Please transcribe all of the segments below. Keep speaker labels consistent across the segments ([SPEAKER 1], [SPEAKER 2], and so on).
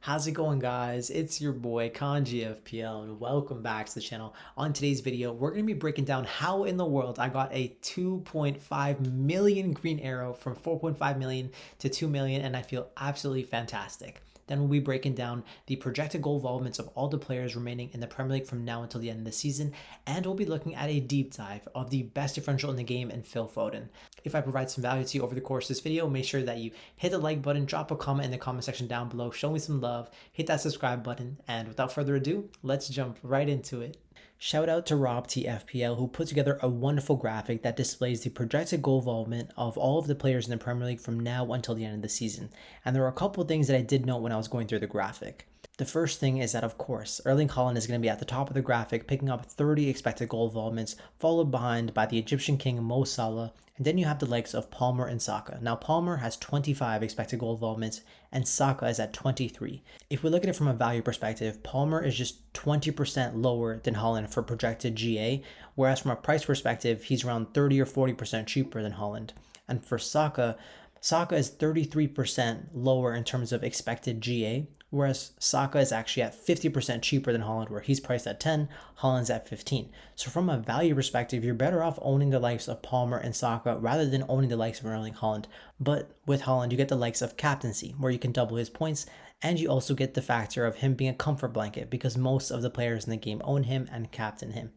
[SPEAKER 1] How's it going, guys? It's your boy Kanji FPL and welcome back to the channel. On today's video, we're going to be breaking down how in the world I got a 2.5 million green arrow from 4.5 million to 2 million, and I feel absolutely fantastic. Then we'll be breaking down the projected goal involvements of all the players remaining in the Premier League from now until the end of the season, and we'll be looking at a deep dive of the best differential in the game in Phil Foden. If I provide some value to you over the course of this video, make sure that you hit the like button, drop a comment in the comment section down below, show me some love, hit that subscribe button, and without further ado, let's jump right into it. Shout out to Rob T FPL, who put together a wonderful graphic that displays the projected goal involvement of all of the players in the Premier League from now until the end of the season. And there are a couple of things that I did note when I was going through the graphic. The first thing is that, of course, Erling Haaland is going to be at the top of the graphic, picking up 30 expected goal involvements, followed behind by the Egyptian king Mo Salah, and then you have the likes of Palmer and Saka. Now, Palmer has 25 expected goal involvements, and Saka is at 23. If we look at it from a value perspective, Palmer is just 20% lower than Haaland for projected GA, whereas from a price perspective, he's around 30 or 40% cheaper than Haaland. And for Saka is 33% lower in terms of expected GA, whereas Saka is actually at 50% cheaper than Haaland, where he's priced at 10, Haaland's at 15. So from a value perspective, you're better off owning the likes of Palmer and Saka rather than owning the likes of Erling Haaland. But with Haaland, you get the likes of captaincy, where you can double his points, and you also get the factor of him being a comfort blanket because most of the players in the game own him and captain him.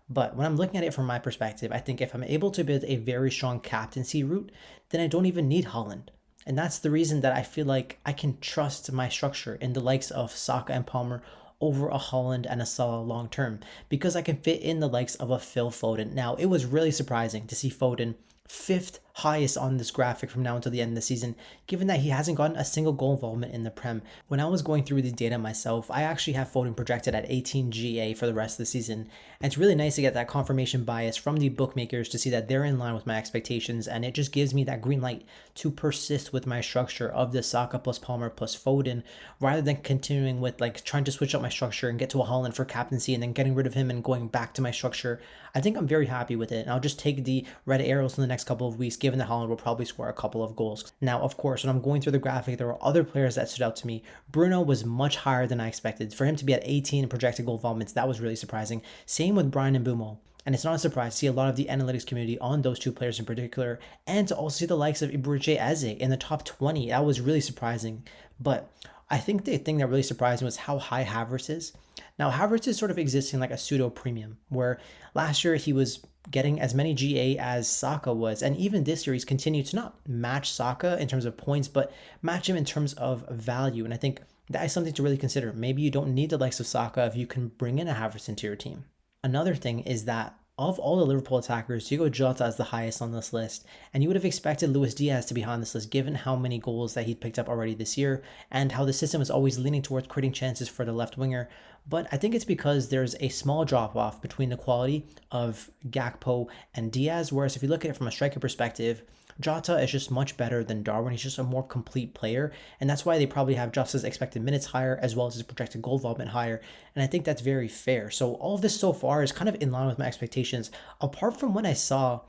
[SPEAKER 1] But when I'm looking at it from my perspective, I think if I'm able to build a very strong captaincy route, then I don't even need Haaland. And that's the reason that I feel like I can trust my structure in the likes of Saka and Palmer over a Haaland and a Salah long term, because I can fit in the likes of a Phil Foden. Now, it was really surprising to see Foden fifth highest on this graphic from now until the end of the season, given that he hasn't gotten a single goal involvement in the Prem. When I was going through the data myself, I actually have Foden projected at 18 GA for the rest of the season, and it's really nice to get that confirmation bias from the bookmakers to see that they're in line with my expectations, and it just gives me that green light to persist with my structure of the Saka plus Palmer plus Foden, rather than continuing with like trying to switch up my structure and get to a Haaland for captaincy and then getting rid of him and going back to my structure. I think I'm very happy with it, and I'll just take the red arrows in the next couple of weeks, given that Haaland will probably score a couple of goals. Now, of course, when I'm going through the graphic, there were other players that stood out to me. Bruno was much higher than I expected. For him to be at 18 projected goal involvements, that was really surprising. Same with Brian and Bumo. And it's not a surprise to see a lot of the analytics community on those two players in particular, and to also see the likes of Ibrahim Eze in the top 20. That was really surprising. But I think the thing that really surprised me was how high Havertz is. Now, Havertz is sort of existing like a pseudo premium, where last year he was getting as many GA as Saka was, and even this year he's continued to not match Saka in terms of points, but match him in terms of value. And I think that is something to really consider. Maybe you don't need the likes of Saka if you can bring in a Havertz into your team. Another thing is that of all the Liverpool attackers, Diogo Jota is the highest on this list, and you would have expected Luis Diaz to be on this list given how many goals that he'd picked up already this year and how the system is always leaning towards creating chances for the left winger. But I think it's because there's a small drop-off between the quality of Gakpo and Diaz, whereas if you look at it from a striker perspective, Jota is just much better than Darwin. He's just a more complete player, and that's why they probably have Jota's expected minutes higher as well as his projected goal involvement higher, and I think that's very fair. So all of this so far is kind of in line with my expectations, apart from when I saw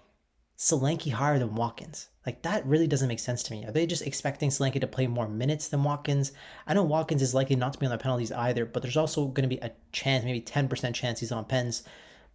[SPEAKER 1] Solanke higher than Watkins. Like, that really doesn't make sense to me. Are they just expecting Solanke to play more minutes than Watkins? I know Watkins is likely not to be on the penalties either, but there's also going to be a chance, maybe 10% chance he's on pens.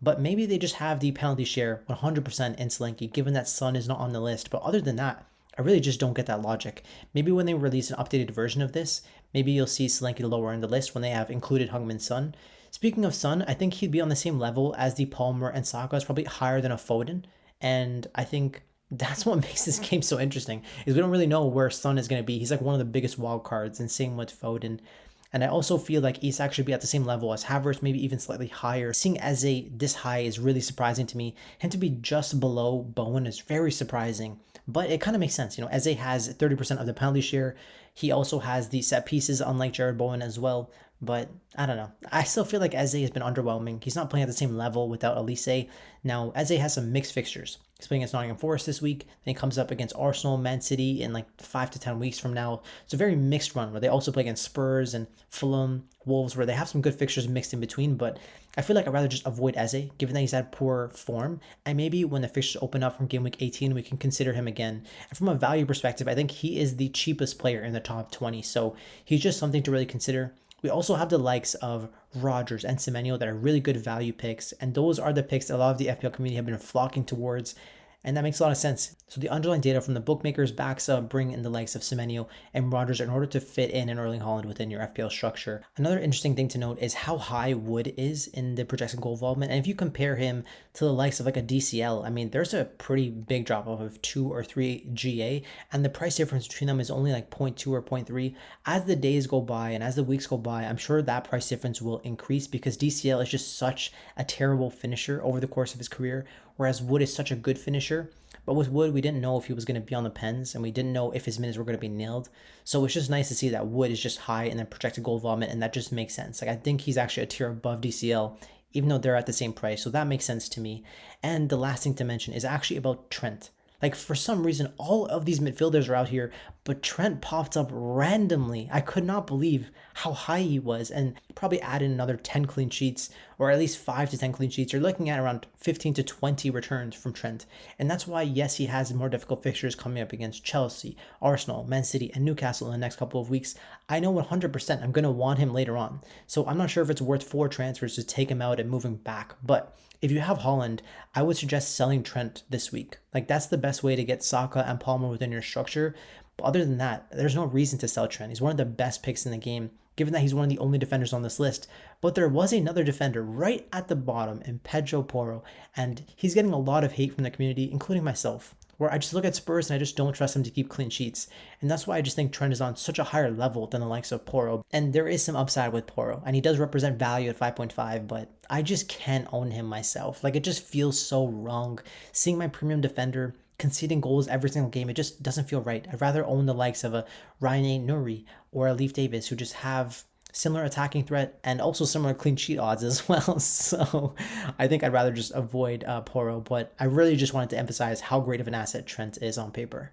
[SPEAKER 1] But maybe they just have the penalty share 100% in Solanke, given that Son is not on the list. But other than that, I really just don't get that logic. Maybe when they release an updated version of this, maybe you'll see Solanke lower in the list when they have included Heung-min Son. Speaking of Son, I think he'd be on the same level as the Palmer and Saka, is probably higher than a Foden. And I think that's what makes this game so interesting, is we don't really know where Son is going to be. He's like one of the biggest wild cards, and same with Foden. And I also feel like he's actually be at the same level as Havertz, maybe even slightly higher. Seeing Eze this high is really surprising to me. Him to be just below Bowen is very surprising, but it kind of makes sense. You know, Eze has 30% of the penalty share. He also has the set pieces, unlike Jared Bowen as well. But I don't know. I still feel like Eze has been underwhelming. He's not playing at the same level without Elise. Now, Eze has some mixed fixtures. He's playing against Nottingham Forest this week. Then he comes up against Arsenal, Man City in like 5 to 10 weeks from now. It's a very mixed run where they also play against Spurs and Fulham, Wolves, where they have some good fixtures mixed in between. But I feel like I'd rather just avoid Eze, given that he's had poor form. And maybe when the fixtures open up from game week 18, we can consider him again. And from a value perspective, I think he is the cheapest player in the top 20. So he's just something to really consider. We also have the likes of Rodgers and Semenyo that are really good value picks, and those are the picks that a lot of the FPL community have been flocking towards, and that makes a lot of sense. So the underlying data from the bookmakers backs up bring in the likes of Semenyo and Rodgers in order to fit in an Erling Haaland within your FPL structure. Another interesting thing to note is how high Wood is in the projected goal involvement, and if you compare him to the likes of like a DCL, I mean, there's a pretty big drop off of 2 or 3 GA, and the price difference between them is only like 0.2 or 0.3. As the days go by and as the weeks go by, I'm sure that price difference will increase because DCL is just such a terrible finisher over the course of his career, whereas Wood is such a good finisher. But with Wood, we didn't know if he was going to be on the pens, and we didn't know if his minutes were going to be nailed. So it's just nice to see that Wood is just high in the projected goal involvement, and that just makes sense. Like, I think he's actually a tier above DCL, even though they're at the same price. So that makes sense to me. And the last thing to mention is actually about Trent. Like, for some reason, all of these midfielders are out here, but Trent popped up randomly. I could not believe how high he was, and probably added another 10 clean sheets, or at least 5 to 10 clean sheets. You're looking at around 15 to 20 returns from Trent. And that's why, yes, he has more difficult fixtures coming up against Chelsea, Arsenal, Man City, and Newcastle in the next couple of weeks. I know 100% I'm going to want him later on. So I'm not sure if it's worth 4 transfers to take him out and move him back, but if you have Haaland, I would suggest selling Trent this week. Like, that's the best way to get Saka and Palmer within your structure. But other than that, there's no reason to sell Trent. He's one of the best picks in the game, given that he's one of the only defenders on this list. But there was another defender right at the bottom in Pedro Porro, and he's getting a lot of hate from the community, including myself, where I just look at Spurs and I just don't trust him to keep clean sheets. And that's why I just think Trent is on such a higher level than the likes of Porro. And there is some upside with Porro, and he does represent value at 5.5, but I just can't own him myself. Like, it just feels so wrong. Seeing my premium defender conceding goals every single game, it just doesn't feel right. I'd rather own the likes of a Ryan Nuri or a Leif Davis, who just have similar attacking threat and also similar clean sheet odds as well. So I think I'd rather just avoid Porro, but I really just wanted to emphasize how great of an asset Trent is on paper.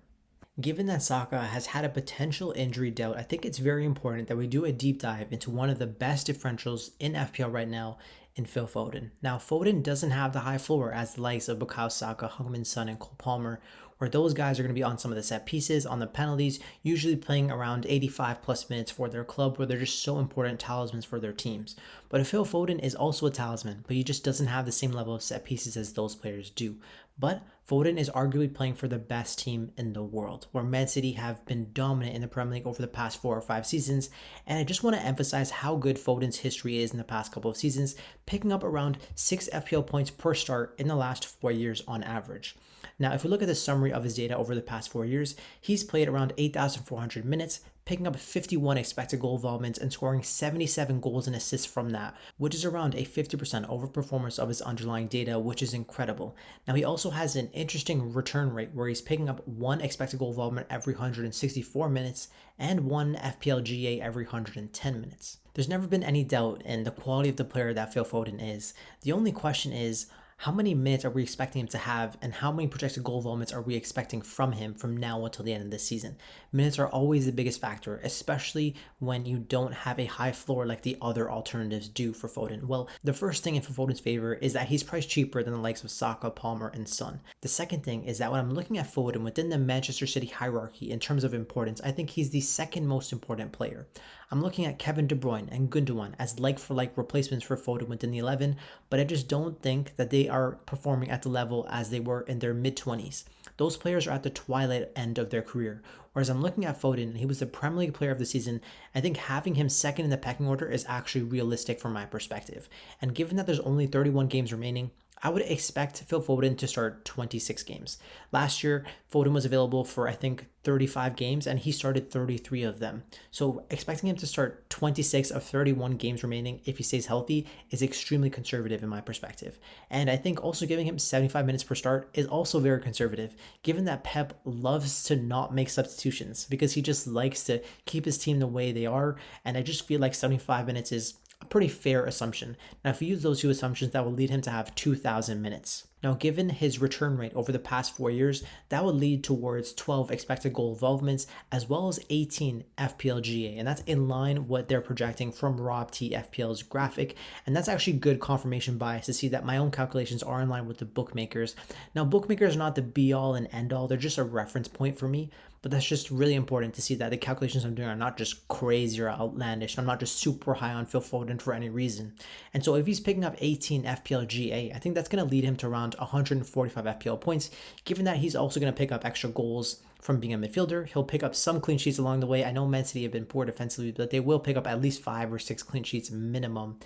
[SPEAKER 1] Given that Saka has had a potential injury doubt, I think it's very important that we do a deep dive into one of the best differentials in FPL right now in Phil Foden. Now, Foden doesn't have the high floor as the likes of Bukayo Saka, Heung-min Son, and Cole Palmer, where those guys are going to be on some of the set pieces, on the penalties, usually playing around 85 plus minutes for their club, where they're just so important talismans for their teams. But Phil Foden is also a talisman, but he just doesn't have the same level of set pieces as those players do. But Foden is arguably playing for the best team in the world, where Man City have been dominant in the Premier League over the past 4 or 5 seasons, and I just want to emphasize how good Foden's history is in the past couple of seasons, picking up around 6 FPL points per start in the last 4 years on average. Now, if we look at the summary of his data over the past 4 years, he's played around 8,400 minutes, picking up 51 expected goal involvements and scoring 77 goals and assists from that, which is around a 50% overperformance of his underlying data, which is incredible. Now, he also has an interesting return rate where he's picking up 1 expected goal involvement every 164 minutes and 1 FPL GA every 110 minutes. There's never been any doubt in the quality of the player that Phil Foden is. The only question is, how many minutes are we expecting him to have, and how many projected goal involvements are we expecting from him from now until the end of the season? Minutes are always the biggest factor, especially when you don't have a high floor like the other alternatives do for Foden. Well, the first thing in Foden's favor is that he's priced cheaper than the likes of Saka, Palmer, and Son. The second thing is that when I'm looking at Foden within the Manchester City hierarchy in terms of importance, I think he's the second most important player. I'm looking at Kevin De Bruyne and Gundogan as like-for-like replacements for Foden within the 11, but I just don't think that they are performing at the level as they were in their mid-20s. Those players are at the twilight end of their career. Whereas I'm looking at Foden, and he was the Premier League player of the season. I think having him second in the pecking order is actually realistic from my perspective. And given that there's only 31 games remaining, I would expect Phil Foden to start 26 games. Last year, Foden was available for, I think, 35 games, and he started 33 of them. So expecting him to start 26 of 31 games remaining if he stays healthy is extremely conservative in my perspective. And I think also giving him 75 minutes per start is also very conservative, given that Pep loves to not make substitutions because he just likes to keep his team the way they are. And I just feel like 75 minutes is a pretty fair assumption. Now, if you use those two assumptions, that will lead him to have 2,000 minutes. Now, given his return rate over the past 4 years, that would lead towards 12 expected goal involvements as well as 18 FPL GA. And that's in line what they're projecting from Rob T FPL's graphic. And that's actually good confirmation bias to see that my own calculations are in line with the bookmakers. Now, bookmakers are not the be all and end all, they're just a reference point for me. But that's just really important to see that the calculations I'm doing are not just crazy or outlandish. I'm not just super high on Phil Foden for any reason. And so if he's picking up 18 FPL GA, I think that's going to lead him to around 145 FPL points, given that he's also going to pick up extra goals from being a midfielder. He'll pick up some clean sheets along the way. I know Man City have been poor defensively, but they will pick up at least 5 or 6 clean sheets minimum.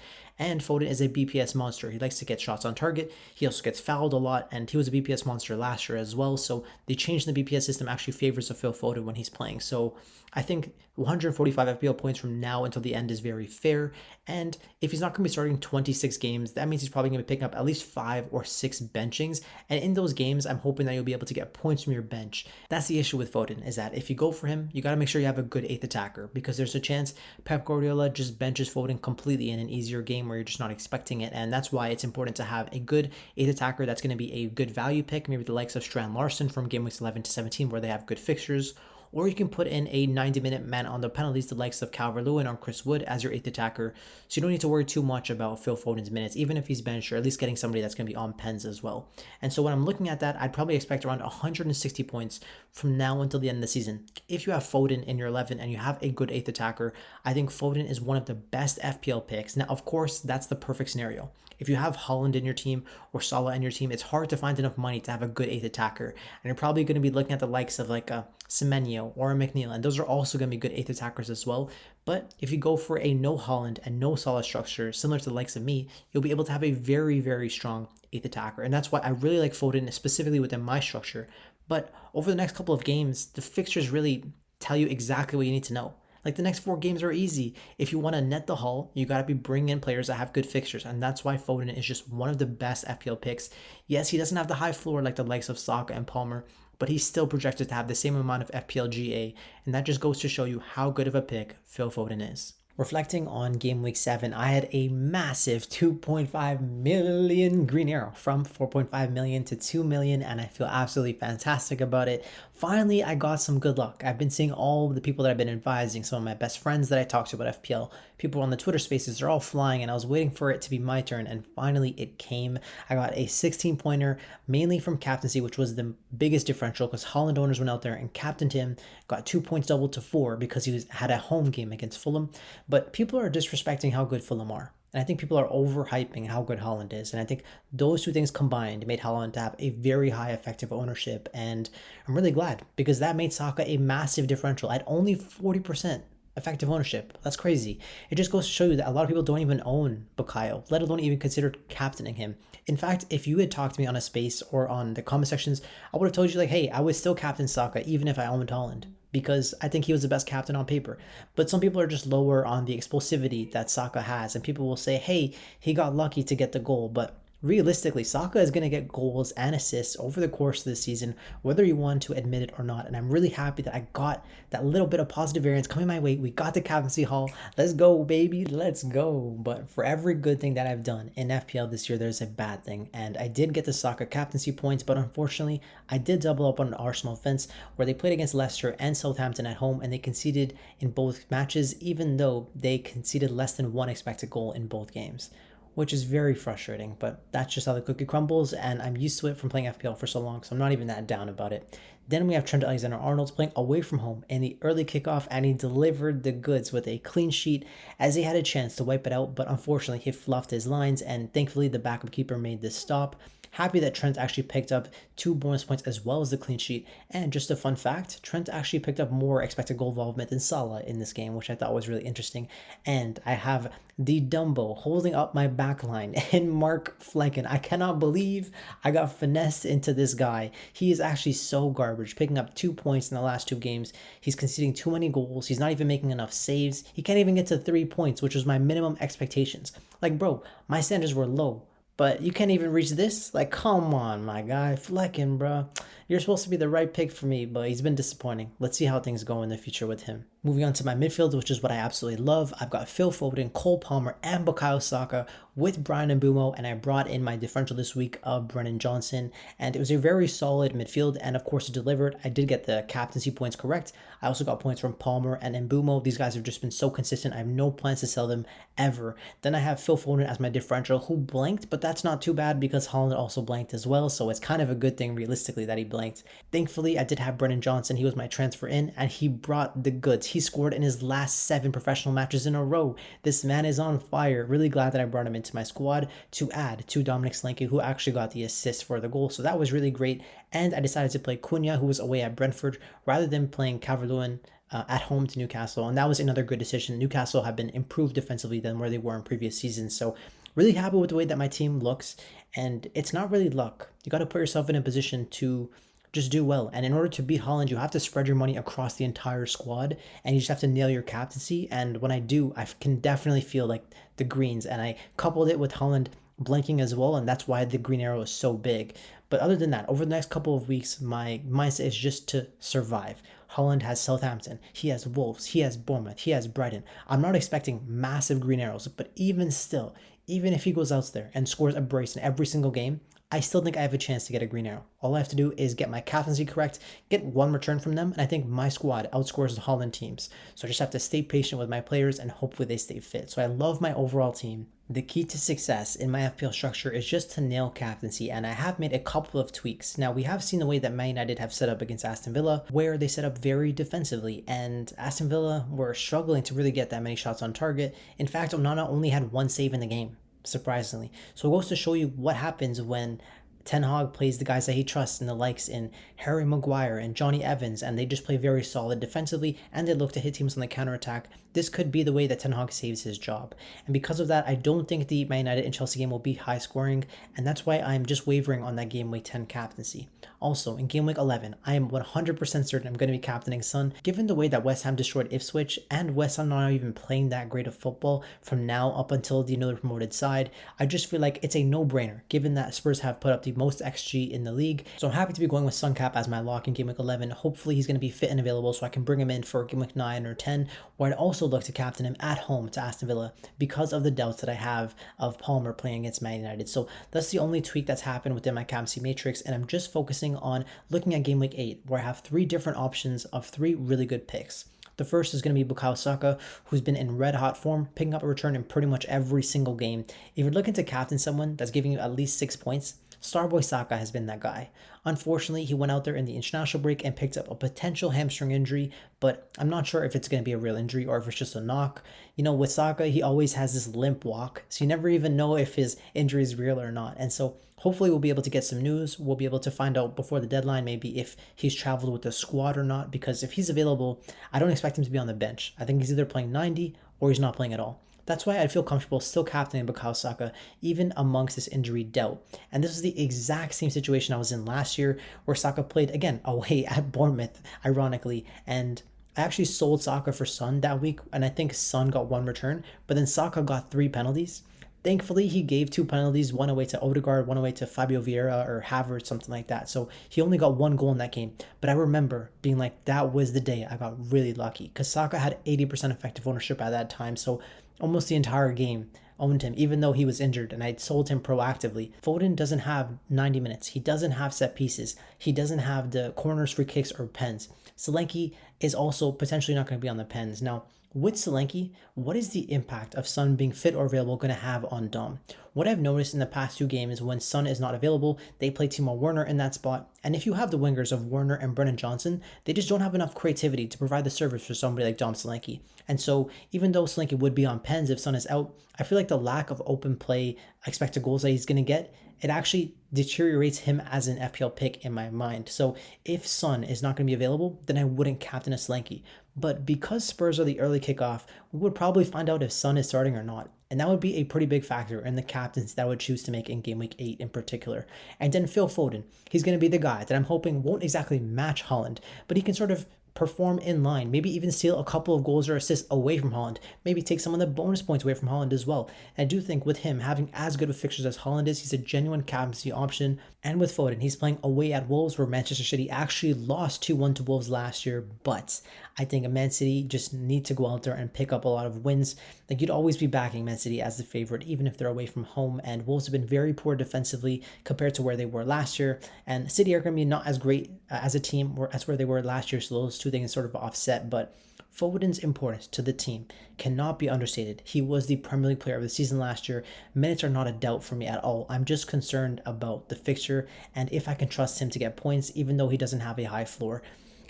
[SPEAKER 1] And Foden is a BPS monster. He likes to get shots on target. He also gets fouled a lot, and he was a BPS monster last year as well. So the change in the BPS system actually favors a Phil Foden when he's playing. So I think 145 FPL points from now until the end is very fair. And if he's not going to be starting 26 games, that means he's probably going to be picking up at least 5 or 6 benchings. And in those games, I'm hoping that you'll be able to get points from your bench. That's the issue with Foden, is that if you go for him, you got to make sure you have a good 8th attacker, because there's a chance Pep Guardiola just benches Foden completely in an easier game where you're just not expecting it. And that's why it's important to have a good 8th attacker that's going to be a good value pick, maybe the likes of Strand Larson from game weeks 11 to 17 where they have good fixtures. Or you can put in a 90-minute man on the penalties, the likes of Calvert-Lewin or Chris Wood as your 8th attacker. So you don't need to worry too much about Phil Foden's minutes, even if he's benched, or at least getting somebody that's going to be on pens as well. And so when I'm looking at that, I'd probably expect around 160 points from now until the end of the season. If you have Foden in your 11 and you have a good 8th attacker, I think Foden is one of the best FPL picks. Now, of course, that's the perfect scenario. If you have Haaland in your team or Salah in your team, it's hard to find enough money to have a good 8th attacker. And you're probably going to be looking at the likes of like a Semenyo or a McNeil, and those are also going to be good 8th attackers as well. But if you go for a no Haaland and no Salah structure, similar to the likes of me, you'll be able to have a very, very strong 8th attacker. And that's why I really like Foden, specifically within my structure. But over the next couple of games, the fixtures really tell you exactly what you need to know. Like the next 4 games are easy. If you want to net the haul, you got to be bringing in players that have good fixtures. And that's why Foden is just one of the best FPL picks. Yes, he doesn't have the high floor like the likes of Saka and Palmer, but he's still projected to have the same amount of FPL GA. And that just goes to show you how good of a pick Phil Foden is. Reflecting on game week 7, I had a massive 2.5 million green arrow, from 4.5 million to 2 million, and I feel absolutely fantastic about it. Finally, I got some good luck. I've been seeing all the people that I've been advising, some of my best friends that I talked to about FPL, people on the Twitter spaces, they're all flying, and I was waiting for it to be my turn, and finally it came. I got a 16-pointer, mainly from captaincy, which was the biggest differential because Haaland owners went out there and captained him, got 2 points doubled to 4 because had a home game against Fulham. But people are disrespecting how good Fulham are. And I think people are overhyping how good Haaland is. And I think those two things combined made Haaland to have a very high effective ownership. And I'm really glad, because that made Saka a massive differential at only 40% effective ownership. That's crazy. It just goes to show you that a lot of people don't even own Bukayo, let alone even consider captaining him. In fact, if you had talked to me on a space or on the comment sections, I would have told you like, hey, I would still captain Saka even if I owned Haaland, because I think he was the best captain on paper. But some people are just lower on the explosivity that Saka has, and people will say, hey, he got lucky to get the goal, but realistically, Saka is going to get goals and assists over the course of the season, whether you want to admit it or not. And I'm really happy that I got that little bit of positive variance coming my way. We got the captaincy haul. Let's go, baby. Let's go. But for every good thing that I've done in FPL this year, there's a bad thing. And I did get the Saka captaincy points, but unfortunately, I did double up on an Arsenal offense where they played against Leicester and Southampton at home, and they conceded in both matches, even though they conceded less than 1 expected goal in both games, which is very frustrating, but that's just how the cookie crumbles, and I'm used to it from playing FPL for so long, so I'm not even that down about it. Then we have Trent Alexander-Arnold playing away from home in the early kickoff, and he delivered the goods with a clean sheet as he had a chance to wipe it out, but unfortunately he fluffed his lines, and thankfully the backup keeper made this stop. Happy that Trent actually picked up 2 bonus points as well as the clean sheet. And just a fun fact, Trent actually picked up more expected goal involvement than Salah in this game, which I thought was really interesting. And I have the Dumbo holding up my back line and Mark Flecken. I cannot believe I got finessed into this guy. He is actually so garbage, picking up 2 points in the last 2 games. He's conceding too many goals. He's not even making enough saves. He can't even get to 3 points, which was my minimum expectations. Like, bro, my standards were low, but you can't even reach this? Like, come on, my guy. Flecken, bro. You're supposed to be the right pick for me, but he's been disappointing. Let's see how things go in the future with him. Moving on to my midfield, which is what I absolutely love. I've got Phil Foden, Cole Palmer, and Bukayo Saka with Brian Mbeumo, and I brought in my differential this week of Brennan Johnson, and it was a very solid midfield, and of course it delivered. I did get the captaincy points correct. I also got points from Palmer and Mbeumo. These guys have just been so consistent. I have no plans to sell them ever. Then I have Phil Foden as my differential, who blanked, but that's not too bad because Haaland also blanked as well, so it's kind of a good thing realistically that he blanked. Thankfully, I did have Brennan Johnson. He was my transfer in, and he brought the goods. He scored in his last 7 professional matches in a row. This man is on fire. Really glad that I brought him into my squad to add to Dominic Solanke, who actually got the assist for the goal. So that was really great. And I decided to play Cunha, who was away at Brentford, rather than playing Calvert-Lewin at home to Newcastle. And that was another good decision. Newcastle have been improved defensively than where they were in previous seasons. So really happy with the way that my team looks. And it's not really luck. You got to put yourself in a position to just do well. And in order to beat Haaland, you have to spread your money across the entire squad, and you just have to nail your captaincy. And when I do, I can definitely feel like the greens, and I coupled it with Haaland blanking as well, and that's why the green arrow is so big. But other than that, over the next couple of weeks, my mindset is just to survive. Haaland has Southampton, he has Wolves, he has Bournemouth, he has Brighton. I'm not expecting massive green arrows, but even still, even if he goes out there and scores a brace in every single game, I still think I have a chance to get a green arrow. All I have to do is get my captaincy correct, get 1 return from them, and I think my squad outscores the Holland teams. So I just have to stay patient with my players and hopefully they stay fit. So I love my overall team. The key to success in my FPL structure is just to nail captaincy, and I have made a couple of tweaks. Now, we have seen the way that Man United have set up against Aston Villa, where they set up very defensively, and Aston Villa were struggling to really get that many shots on target. In fact, Onana only had 1 save in the game, surprisingly. So it goes to show you what happens when Ten Hag plays the guys that he trusts and the likes in Harry Maguire and Johnny Evans, and they just play very solid defensively, and they look to hit teams on the counterattack. This could be the way that Ten Hag saves his job. And because of that, I don't think the Man United and Chelsea game will be high scoring, and that's why I'm just wavering on that Game Week 10 captaincy. Also, in Game Week 11, I am 100% certain I'm going to be captaining Son, given the way that West Ham destroyed Ipswich, and West Ham not even playing that great of football from now up until the newly promoted side. I just feel like it's a no-brainer, given that Spurs have put up the most XG in the league. So I'm happy to be going with Son Cap as my lock in Game Week 11. Hopefully he's going to be fit and available so I can bring him in for Game Week 9 or 10, where I'd also look to captain him at home to Aston Villa because of the doubts that I have of Palmer playing against Man United. So that's the only tweak that's happened within my Captaincy Matrix, and I'm just focusing on looking at Game Week 8, where I have 3 different options of 3 really good picks. The first is going to be Bukayo Saka, who's been in red hot form, picking up a return in pretty much every single game. If you're looking to captain someone that's giving you at least 6 points, Starboy Saka has been that guy. Unfortunately, he went out there in the international break and picked up a potential hamstring injury, but I'm not sure if it's going to be a real injury or if it's just a knock. You know, with Saka, he always has this limp walk, so you never even know if his injury is real or not. And so hopefully we'll be able to get some news. We'll be able to find out before the deadline maybe if he's traveled with the squad or not, because if he's available, I don't expect him to be on the bench. I think he's either playing 90 or he's not playing at all. That's why I feel comfortable still captaining Bukayo Saka, even amongst this injury doubt. And this is the exact same situation I was in last year, where Saka played, again, away at Bournemouth, ironically, and I actually sold Saka for Son that week, and I think Son got 1 return, but then Saka got 3 penalties. Thankfully, he gave 2 penalties, one away to Odegaard, one away to Fabio Vieira or Havertz, something like that. So he only got 1 goal in that game. But I remember being like, that was the day I got really lucky, because Saka had 80% effective ownership at that time. So almost the entire game owned him, even though he was injured, and I'd sold him proactively. Foden doesn't have 90 minutes. He doesn't have set pieces. He doesn't have the corners, free kicks, or pens. Solanke is also potentially not going to be on the pens. Now, with Solanke, what is the impact of Son being fit or available going to have on Dom? What I've noticed in the past 2 games, when Son is not available, they play Timo Werner in that spot. And if you have the wingers of Werner and Brennan Johnson, they just don't have enough creativity to provide the service for somebody like Dom Solanke. And so even though Solanke would be on pens if Son is out, I feel like the lack of open play, expected goals that he's going to get, it actually deteriorates him as an FPL pick in my mind. So if Son is not going to be available, then I wouldn't captain a Solanke. But because Spurs are the early kickoff, we would probably find out if Son is starting or not. And that would be a pretty big factor in the captains that I would choose to make in Game Week 8 in particular. And then Phil Foden, he's going to be the guy that I'm hoping won't exactly match Haaland, but he can sort of perform in line, maybe even steal a couple of goals or assists away from Haaland, maybe take some of the bonus points away from Haaland as well. And I do think with him having as good of fixtures as Haaland is, he's a genuine captaincy option. And with Foden, he's playing away at Wolves, where Manchester City actually lost 2-1 to Wolves last year, but I think Man City just need to go out there and pick up a lot of wins. Like, you'd always be backing Man City as the favorite, even if they're away from home, and Wolves have been very poor defensively compared to where they were last year, and City are going to be not as great as a team as where they were last year, so those two things sort of offset. But Foden's importance to the team cannot be understated. He was the Premier League player of the season last year. Minutes are not a doubt for me at all. I'm just concerned about the fixture and if I can trust him to get points, even though he doesn't have a high floor.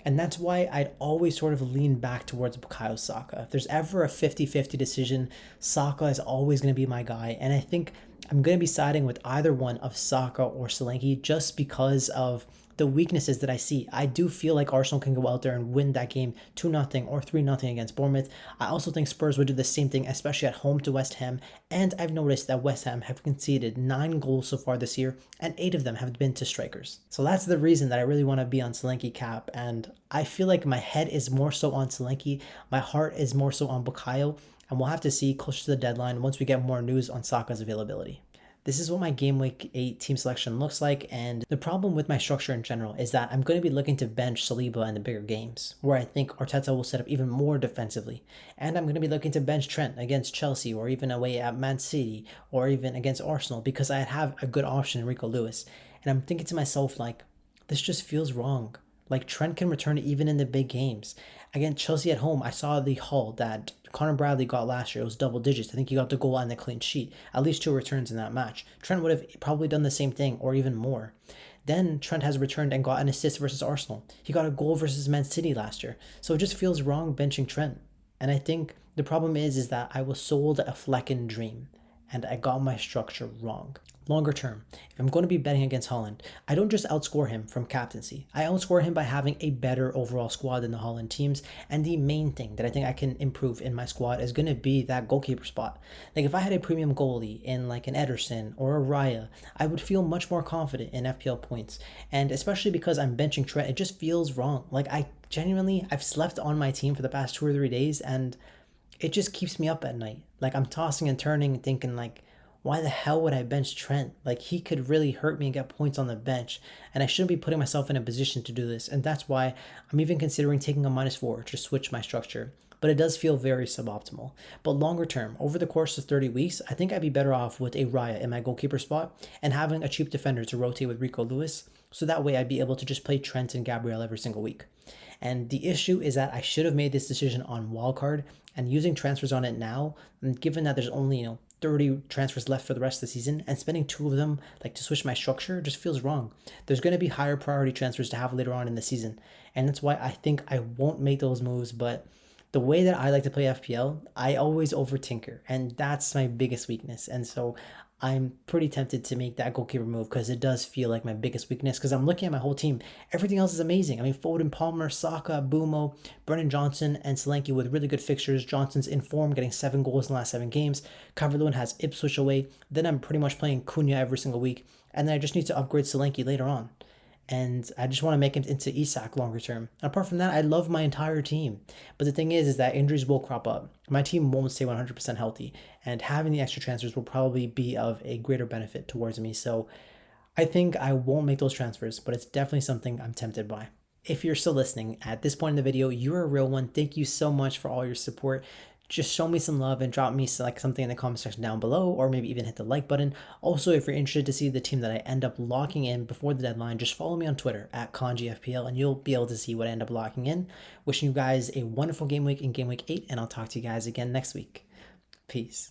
[SPEAKER 1] And that's why I'd always sort of lean back towards Bukayo Saka. If there's ever a 50-50 decision, Saka is always going to be my guy. And I think I'm going to be siding with either one of Saka or Solanke just because of the weaknesses that I see. I do feel like Arsenal can go out there and win that game 2-0 or 3-0 against Bournemouth. I also think Spurs would do the same thing, especially at home to West Ham. And I've noticed that West Ham have conceded 9 goals so far this year, and 8 of them have been to strikers. So that's the reason that I really want to be on Solanke cap, and I feel like my head is more so on Solanke, my heart is more so on Bukayo, and we'll have to see closer to the deadline once we get more news on Saka's availability. This is what my GAMEWEEK 8 team selection looks like, and the problem with my structure in general is that I'm going to be looking to bench Saliba in the bigger games, where I think Arteta will set up even more defensively, and I'm going to be looking to bench Trent against Chelsea, or even away at Man City, or even against Arsenal, because I have a good option in Rico Lewis, and I'm thinking to myself, like, this just feels wrong. Like, Trent can return even in the big games. Against Chelsea at home, I saw the haul that Connor Bradley got last year. It was double digits. I think he got the goal and the clean sheet. At least 2 returns in that match. Trent would have probably done the same thing or even more. Then Trent has returned and got an assist versus Arsenal. He got a goal versus Man City last year. So it just feels wrong benching Trent. And I think the problem is that I was sold a Flecken dream, and I got my structure wrong. Longer term, if I'm going to be betting against Haaland, I don't just outscore him from captaincy. I outscore him by having a better overall squad than the Haaland teams, and the main thing that I think I can improve in my squad is going to be that goalkeeper spot. Like, if I had a premium goalie in like an Ederson or a Raya, I would feel much more confident in FPL points, and especially because I'm benching Trent, it just feels wrong. Like, I've slept on my team for the past 2 or 3 days, and it just keeps me up at night. Like, I'm tossing and turning, thinking like, why the hell would I bench Trent? Like, he could really hurt me and get points on the bench, and I shouldn't be putting myself in a position to do this. And that's why I'm even considering taking a -4 to switch my structure. But it does feel very suboptimal. But longer term, over the course of 30 weeks, I think I'd be better off with a Raya in my goalkeeper spot and having a cheap defender to rotate with Rico Lewis. So that way I'd be able to just play Trent and Gabriel every single week. And the issue is that I should have made this decision on wildcard, and using transfers on it now, and given that there's only, 30 transfers left for the rest of the season, and spending 2 of them like to switch my structure just feels wrong. There's going to be higher priority transfers to have later on in the season, and that's why I think I won't make those moves. But the way that I like to play FPL, I always overtinker, and that's my biggest weakness. And so I'm pretty tempted to make that goalkeeper move because it does feel like my biggest weakness, because I'm looking at my whole team. Everything else is amazing. I mean, Foden, Palmer, Saka, Bumo, Brennan Johnson, and Solanke with really good fixtures. Johnson's in form, getting 7 goals in the last 7 games. Calvert-Lewin has Ipswich away. Then I'm pretty much playing Cunha every single week. And then I just need to upgrade Solanke later on. And I just want to make him into Isak longer term. And apart from that, I love my entire team. But the thing is that injuries will crop up. My team won't stay 100% healthy, and having the extra transfers will probably be of a greater benefit towards me. So I think I won't make those transfers, but it's definitely something I'm tempted by. If you're still listening at this point in the video, you're a real one. Thank you so much for all your support. Just show me some love and drop me something in the comment section down below, or maybe even hit the like button. Also, if you're interested to see the team that I end up locking in before the deadline, just follow me on Twitter at KanjiFPL, and you'll be able to see what I end up locking in. Wishing you guys a wonderful game week in GAMEWEEK 8, and I'll talk to you guys again next week. Peace.